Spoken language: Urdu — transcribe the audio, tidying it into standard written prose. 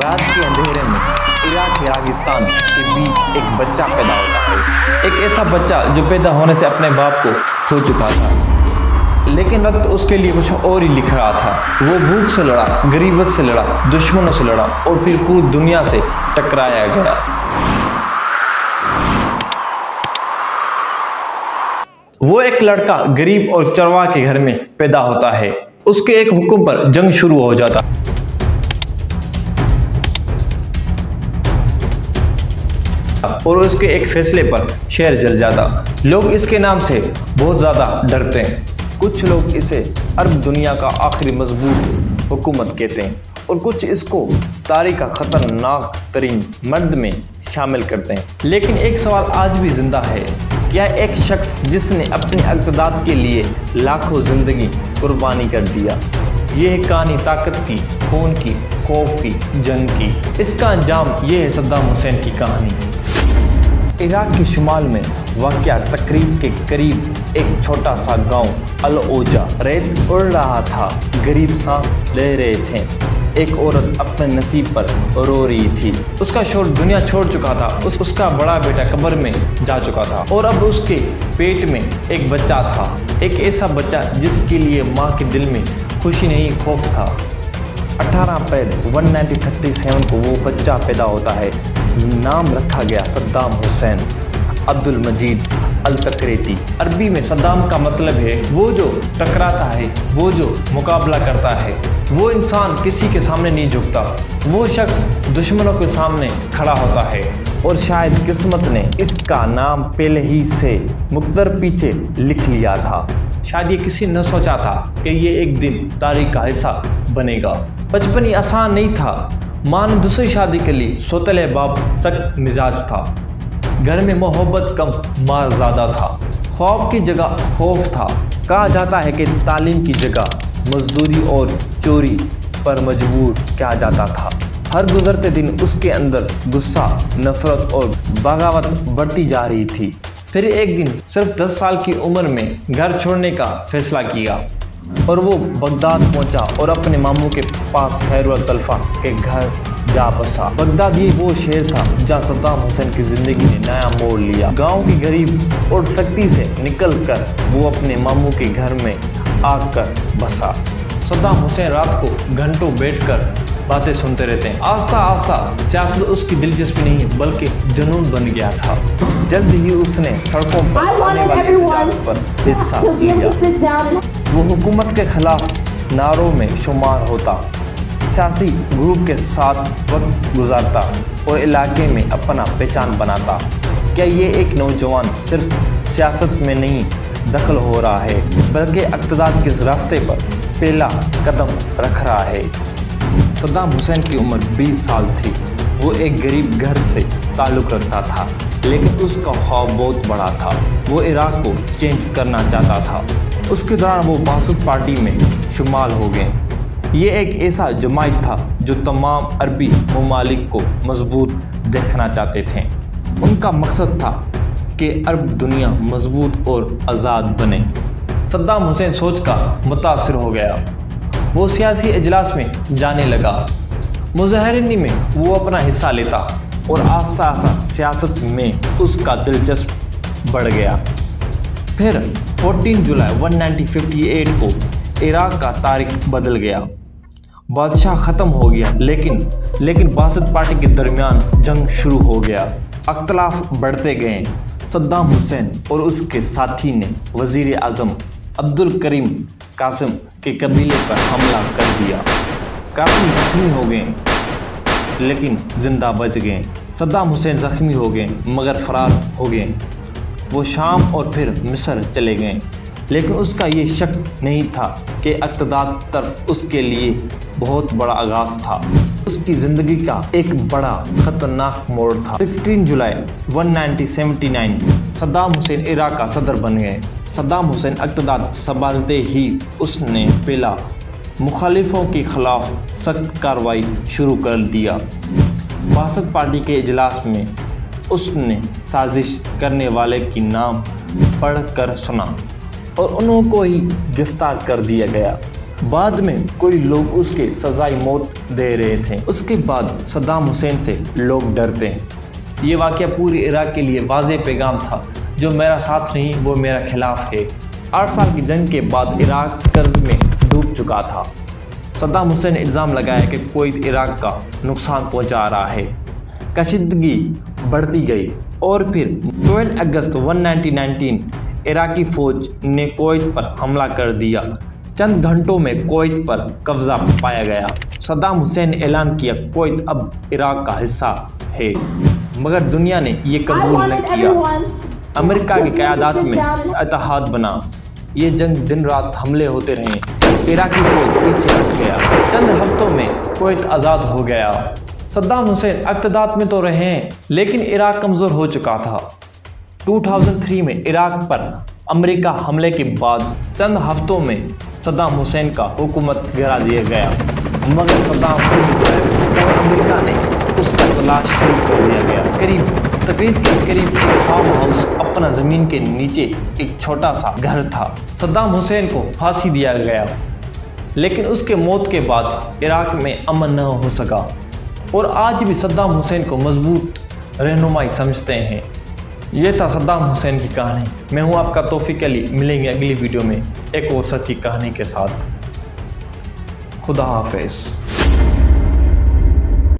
رات کے اندھیرے میں عراق راگستان کے بیچ ایک بچہ پیدا ہوتا ہے، ایک ایسا بچہ جو پیدا ہونے سے اپنے باپ کو کھو چکا تھا، لیکن وقت اس کے لیے کچھ اور ہی لکھ رہا تھا۔ وہ بھوک سے لڑا، غریبت سے لڑا، دشمنوں سے لڑا اور پھر پوری دنیا سے ٹکرایا گیا۔ وہ ایک لڑکا غریب اور چرواہ کے گھر میں پیدا ہوتا ہے۔ اس کے ایک حکم پر جنگ شروع ہو جاتا اور اس کے ایک فیصلے پر شہر جل جاتا۔ لوگ اس کے نام سے بہت زیادہ ڈرتے ہیں۔ کچھ لوگ اسے عرب دنیا کا آخری مضبوط حکومت کہتے ہیں اور کچھ اس کو تاریخ کا خطرناک ترین مرد میں شامل کرتے ہیں۔ لیکن ایک سوال آج بھی زندہ ہے، کیا ایک شخص جس نے اپنے اقتدار کے لیے لاکھوں زندگی قربانی کر دیا، یہ ہے کہانی طاقت کی، خون کی، خوف کی، جنگ کی۔ اس کا انجام یہ ہے صدام حسین کی کہانی۔ عراق کے شمال میں واقع تقریب کے قریب ایک چھوٹا سا گاؤں العوجہ، ریت اڑ رہا تھا، غریب سانس لے رہے تھے۔ ایک عورت اپنے نصیب پر رو رہی تھی۔ اس کا شوہر دنیا چھوڑ چکا تھا، اس کا بڑا بیٹا قبر میں جا چکا تھا اور اب اس کے پیٹ میں ایک بچہ تھا، ایک ایسا بچہ جس کے لیے ماں کے دل میں خوشی نہیں خوف تھا۔ 18 اپریل 1937 کو وہ بچہ پیدا ہوتا ہے۔ نام رکھا گیا صدام حسین عبد المجید التکریتی۔ عربی میں صدام کا مطلب ہے وہ جو ٹکراتا ہے، وہ جو مقابلہ کرتا ہے، وہ انسان کسی کے سامنے نہیں جھکتا، وہ شخص دشمنوں کے سامنے کھڑا ہوتا ہے۔ اور شاید قسمت نے اس کا نام پہلے ہی سے مقدر پیچھے لکھ لیا تھا۔ شاید یہ کسی نے سوچا تھا کہ یہ ایک دن تاریخ کا حصہ بنے گا۔ بچپن ہی آسان نہیں تھا۔ ماں نے دوسری شادی کے لیے سوتیلے باپ سخت مزاج تھا۔ گھر میں محبت کم مار زیادہ تھا، خواب کی جگہ خوف تھا۔ کہا جاتا ہے کہ تعلیم کی جگہ مزدوری اور چوری پر مجبور کیا جاتا تھا۔ ہر گزرتے دن اس کے اندر غصہ، نفرت اور بغاوت بڑھتی جا رہی تھی۔ پھر ایک دن صرف 10 سال کی عمر میں گھر چھوڑنے کا فیصلہ کیا اور وہ بغداد پہنچا اور اپنے ماموں کے پاس خیر الطلفہ کے گھر جا بسا۔ بغداد یہ وہ شہر تھا جہاں صدام حسین کی زندگی نے نیا موڑ لیا۔ گاؤں کی غریب اور سختی سے نکل کر وہ اپنے ماموں کے گھر میں آ کر بسا۔ صدام حسین رات کو گھنٹوں بیٹھ کر باتیں سنتے رہتے ہیں۔ آہستہ آہستہ سیاست اس کی دلچسپی نہیں بلکہ جنون بن گیا تھا۔ جلد ہی اس نے سڑکوں پر آنے والے احتجاج پر حصہ لیا۔ وہ حکومت کے خلاف نعروں میں شمار ہوتا، سیاسی گروپ کے ساتھ وقت گزارتا اور علاقے میں اپنا پہچان بناتا۔ کیا یہ ایک نوجوان صرف سیاست میں نہیں دخل ہو رہا ہے بلکہ اقتدار کے راستے پر پہلا قدم رکھ رہا ہے؟ صدام حسین کی عمر 20 سال تھی۔ وہ ایک غریب گھر سے تعلق رکھتا تھا، لیکن اس کا خواب بہت بڑا تھا۔ وہ عراق کو چینج کرنا چاہتا تھا۔ اس کے دوران وہ باسط پارٹی میں شمال ہو گئے۔ یہ ایک ایسا جماعت تھا جو تمام عربی ممالک کو مضبوط دیکھنا چاہتے تھے۔ ان کا مقصد تھا کہ عرب دنیا مضبوط اور آزاد بنے۔ صدام حسین سوچ کا متاثر ہو گیا۔ وہ سیاسی اجلاس میں جانے لگا، مظاہرین میں وہ اپنا حصہ لیتا اور آہستہ آہستہ سیاست میں اس کا دلچسپ بڑھ گیا۔ پھر 14 جولائی 1958 کو عراق کا تاریخ بدل گیا۔ بادشاہ ختم ہو گیا، لیکن باسط پارٹی کے درمیان جنگ شروع ہو گیا۔ اختلاف بڑھتے گئے۔ صدام حسین اور اس کے ساتھی نے وزیر اعظم عبد الکریم قاسم کے قبیلے پر حملہ کر دیا۔ قاسم زخمی ہو گئے لیکن زندہ بچ گئے۔ صدام حسین زخمی ہو گئے مگر فرار ہو گئے۔ وہ شام اور پھر مصر چلے گئے، لیکن اس کا یہ شک نہیں تھا کہ اقتدار طرف اس کے لیے بہت بڑا آغاز تھا۔ اس کی زندگی کا ایک بڑا خطرناک موڑ تھا۔ 16 جولائی 1979 صدام حسین عراق کا صدر بن گئے۔ صدام حسین اقتدار سنبھالتے ہی اس نے پہلا مخالفوں کے خلاف سخت کارروائی شروع کر دیا۔ باسط پارٹی کے اجلاس میں اس نے سازش کرنے والے کی نام پڑھ کر سنا اور انہوں کو ہی گرفتار کر دیا گیا۔ بعد میں کوئی لوگ اس کے سزائے موت دے رہے تھے۔ اس کے بعد صدام حسین سے لوگ ڈرتے ہیں۔ یہ واقعہ پوری عراق کے لیے واضح پیغام تھا، جو میرا ساتھ نہیں وہ میرا خلاف ہے۔ 8 سال کی جنگ کے بعد عراق قرض میں ڈوب چکا تھا۔ صدام حسین نے الزام لگایا کہ کویت عراق کا نقصان پہنچا رہا ہے۔ کشیدگی بڑھتی گئی اور پھر 12 اگست 1919 عراقی فوج نے کویت پر حملہ کر دیا۔ چند گھنٹوں میں کویت پر قبضہ پایا گیا۔ صدام حسین نے اعلان کیا کویت اب عراق کا حصہ ہے، مگر دنیا نے یہ قبول نہ کیا۔ امریکہ کی قیادت میں اتحاد بنا۔ یہ جنگ دن رات حملے ہوتے رہے۔ عراقی فوج پیچھے ہٹ گیا۔ چند ہفتوں میں کویت آزاد ہو گیا۔ صدام حسین اقتدار میں تو رہے ہیں، لیکن عراق کمزور ہو چکا تھا۔ 2003 میں عراق پر امریکہ حملے کے بعد چند ہفتوں میں صدام حسین کا حکومت گرا دیا گیا، مگر صدام حسین اور امریکہ نے اس کا تلاش شروع کر دیا گیا۔ تقریب کے قریب ایک فارم ہاؤس اپنا زمین کے نیچے ایک چھوٹا سا گھر تھا۔ صدام حسین کو پھانسی دیا گیا، لیکن اس کے موت کے بعد عراق میں امن نہ ہو سکا، اور آج بھی صدام حسین کو مضبوط رہنمائی سمجھتے ہیں۔ یہ تھا صدام حسین کی کہانی۔ میں ہوں آپ کا توفیق علی۔ ملیں گے اگلی ویڈیو میں ایک اور سچی کہانی کے ساتھ۔ خدا حافظ۔